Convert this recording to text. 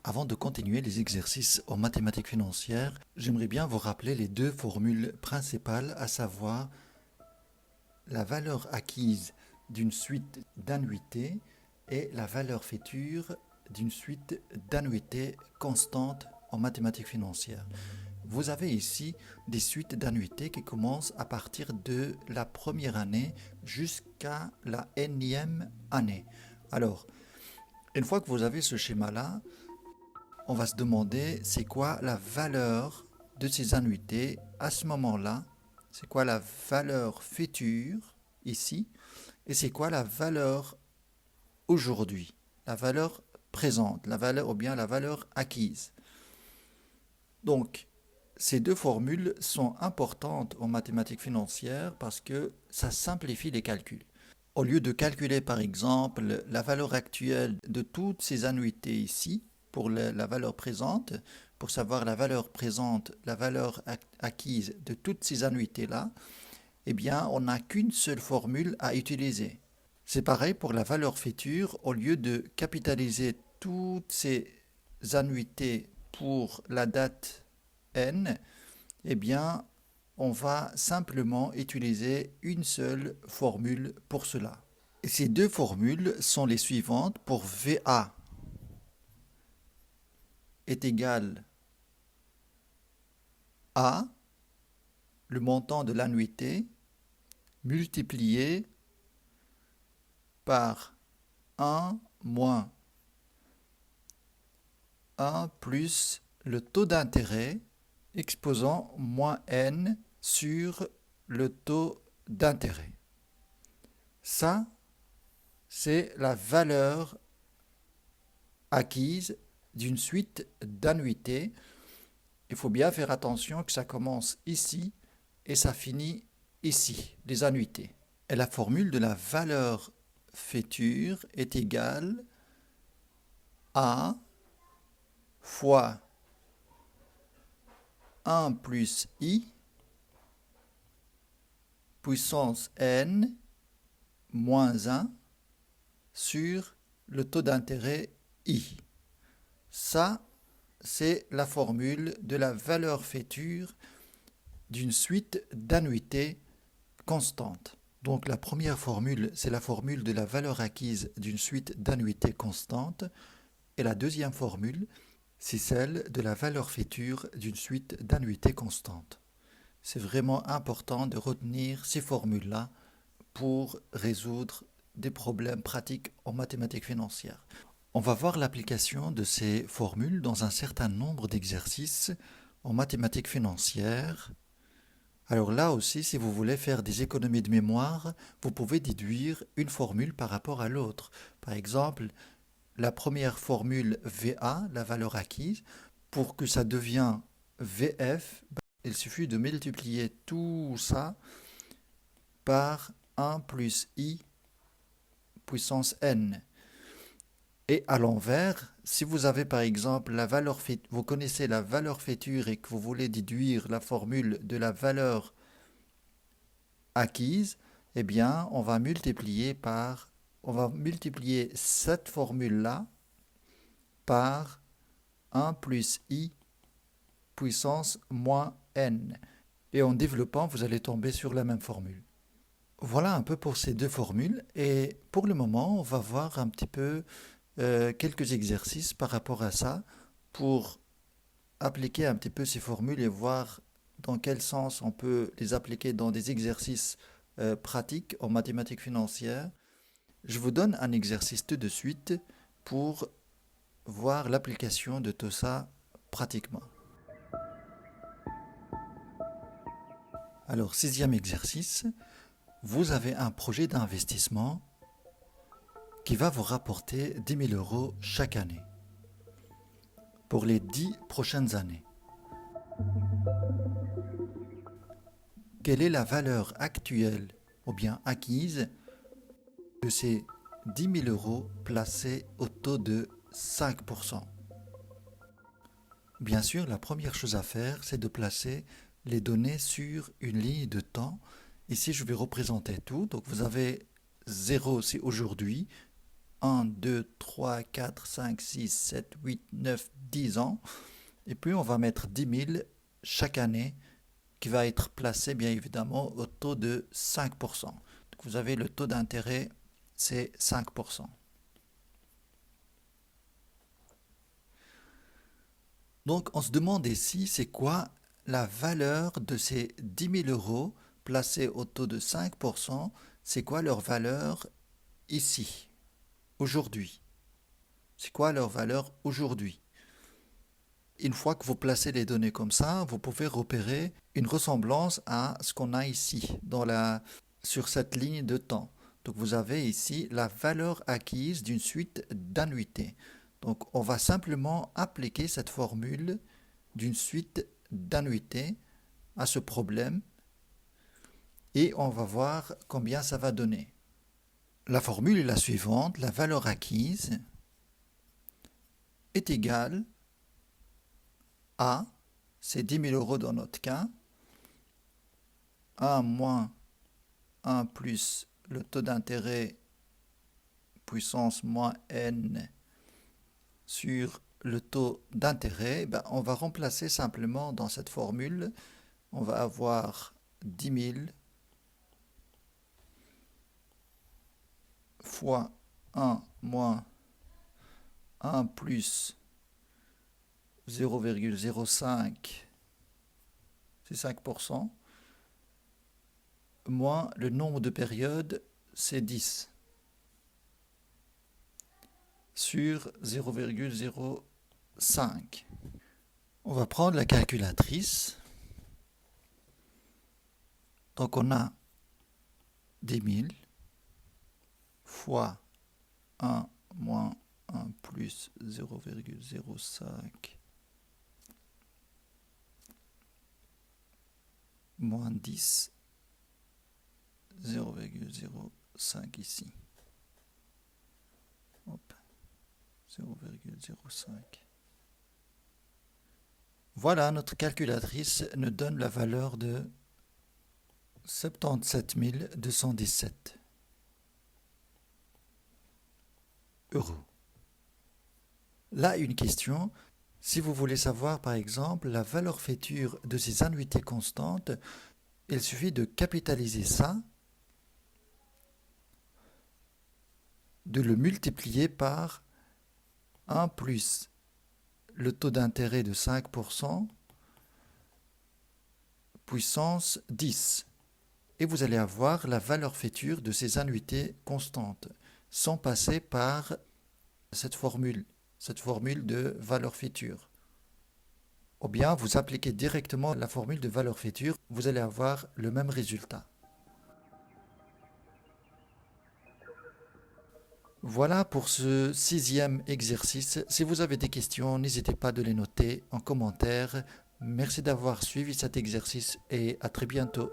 Avant de continuer les exercices en mathématiques financières, j'aimerais bien vous rappeler les deux formules principales, à savoir la valeur acquise d'une suite d'annuités et la valeur future d'une suite d'annuités constantes en mathématiques financières. Vous avez ici des suites d'annuités qui commencent à partir de la première année jusqu'à la énième année. Alors, une fois que vous avez ce schéma-là, on va se demander c'est quoi la valeur de ces annuités à ce moment-là, c'est quoi la valeur future ici, et c'est quoi la valeur aujourd'hui, la valeur présente, la valeur ou bien la valeur acquise. Donc, ces deux formules sont importantes en mathématiques financières parce que ça simplifie les calculs. Au lieu de calculer par exemple la valeur actuelle de toutes ces annuités ici, pour la valeur présente, pour savoir la valeur présente, la valeur acquise de toutes ces annuités-là, eh bien, on n'a qu'une seule formule à utiliser. C'est pareil pour la valeur future, au lieu de capitaliser toutes ces annuités pour la date n, eh bien, on va simplement utiliser une seule formule pour cela. Et ces deux formules sont les suivantes. Pour VA est égal à le montant de l'annuité multiplié par 1 moins 1 plus le taux d'intérêt exposant moins n sur le taux d'intérêt. Ça, c'est la valeur acquise d'une suite d'annuités. Il faut bien faire attention que ça commence ici et ça finit ici, les annuités. Et la formule de la valeur future est égale à fois 1 plus i puissance n moins 1 sur le taux d'intérêt i. Ça, c'est la formule de la valeur future d'une suite d'annuités constantes. Donc la première formule, c'est la formule de la valeur acquise d'une suite d'annuités constantes. Et la deuxième formule, c'est celle de la valeur future d'une suite d'annuités constantes. C'est vraiment important de retenir ces formules-là pour résoudre des problèmes pratiques en mathématiques financières. On va voir l'application de ces formules dans un certain nombre d'exercices en mathématiques financières. Alors là aussi, si vous voulez faire des économies de mémoire, vous pouvez déduire une formule par rapport à l'autre. Par exemple, la première formule VA, la valeur acquise, pour que ça devienne VF, il suffit de multiplier tout ça par 1 plus i puissance n. Et à l'envers, si vous avez par exemple vous connaissez la valeur future et que vous voulez déduire la formule de la valeur acquise, eh bien, on va multiplier cette formule-là par 1 plus i puissance moins n. Et en développant, vous allez tomber sur la même formule. Voilà un peu pour ces deux formules. Et pour le moment, on va voir un petit peu quelques exercices par rapport à ça pour appliquer un petit peu ces formules et voir dans quel sens on peut les appliquer dans des exercices pratiques en mathématiques financières. Je vous donne un exercice tout de suite pour voir l'application de tout ça pratiquement. Alors, sixième exercice, vous avez un projet d'investissement qui va vous rapporter 10 000 € chaque année pour les 10 prochaines années. Quelle est la valeur actuelle ou bien acquise de ces 10 000 € placés au taux de 5%? Bien sûr, la première chose à faire, c'est de placer les données sur une ligne de temps. Ici, je vais représenter tout. Donc, vous avez 0, c'est aujourd'hui. 1, 2, 3, 4, 5, 6, 7, 8, 9, 10 ans. Et puis on va mettre 10 000 chaque année qui va être placé bien évidemment au taux de 5%. Donc vous avez le taux d'intérêt, c'est 5%. Donc on se demande ici, c'est quoi la valeur de ces 10 000 euros placés au taux de 5%, c'est quoi leur valeur ici, aujourd'hui? C'est quoi leur valeur aujourd'hui? Une fois que vous placez les données comme ça, vous pouvez repérer une ressemblance à ce qu'on a ici, sur cette ligne de temps. Donc vous avez ici la valeur acquise d'une suite d'annuités. Donc on va simplement appliquer cette formule d'une suite d'annuités à ce problème et on va voir combien ça va donner. La formule est la suivante, la valeur acquise est égale à, c'est 10 000 euros dans notre cas, 1 moins 1 plus le taux d'intérêt puissance moins n sur le taux d'intérêt, on va remplacer simplement dans cette formule, on va avoir 10 000 fois 1 moins 1 plus 0,05, c'est 5%, moins le nombre de périodes, c'est 10, sur 0,05. On va prendre la calculatrice. Donc on a 10 000 fois 1 moins 1 plus 0,05 moins 10, 0,05 ici. Hop, 0,05. Voilà, notre calculatrice nous donne la valeur de 77 217 euros. Là, une question. Si vous voulez savoir, par exemple, la valeur future de ces annuités constantes, il suffit de capitaliser ça, de le multiplier par 1 plus le taux d'intérêt de 5%, puissance 10. Et vous allez avoir la valeur future de ces annuités constantes, sans passer par cette formule de valeur future. Ou bien vous appliquez directement la formule de valeur future, vous allez avoir le même résultat. Voilà pour ce 6e exercice. Si vous avez des questions, n'hésitez pas de les noter en commentaire. Merci d'avoir suivi cet exercice et à très bientôt.